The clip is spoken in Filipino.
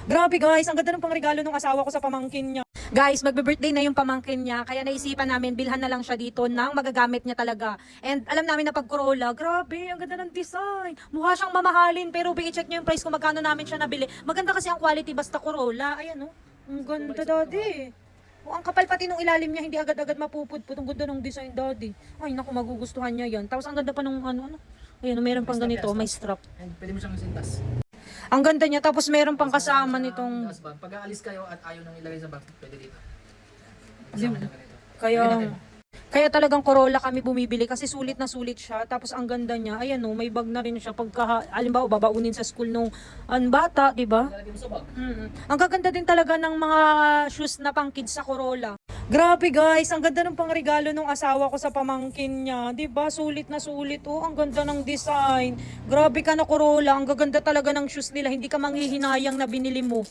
Grabe guys, ang ganda ng pangregalo ng asawa ko sa pamangkin niya. Guys, magbe-birthday na yung pamangkin niya, kaya naisipan namin bilhan na lang siya dito ng magagamit niya talaga. And alam namin na pag Corolla, grabe, ang ganda ng design. Mukha siyang mamahalin, pero i-check niyo yung price kung magkano namin siya nabili. Maganda kasi ang quality basta Corolla. Ayan oh, ang ganda daddy. Oh, ang kapal pati nung ilalim niya, hindi agad-agad mapupudpud. Ang ganda ng design daddy. Ay naku, magugustuhan niya yan. Tapos ang ganda pa nung ano. Ayan, meron pang ganito, may strap. And pwede mo siyang isintas. Ang ganda niya, tapos meron pang kasama nitong... Pag aalis kayo at ayaw nang ilagay sa bag, pwede dito. Di- Kasama niya ganito. Kaya talagang Corolla kami bumibili kasi sulit na sulit siya. Tapos ang ganda niya, ayan oh, may bag na rin siya pagka, alimbawa, babaunin sa school nung bata, di ba? Lalagay mo sa bag. Ang gaganda din talaga ng mga shoes na pang kids sa Corolla. Grabe guys, ang ganda ng pangregalo ng asawa ko sa pamangkin niya. 'Di ba? Sulit na sulit. Oh, ang ganda ng design. Grabe ka na Corolla, ang gaganda talaga ng shoes nila. Hindi ka manghihinayang na binili mo.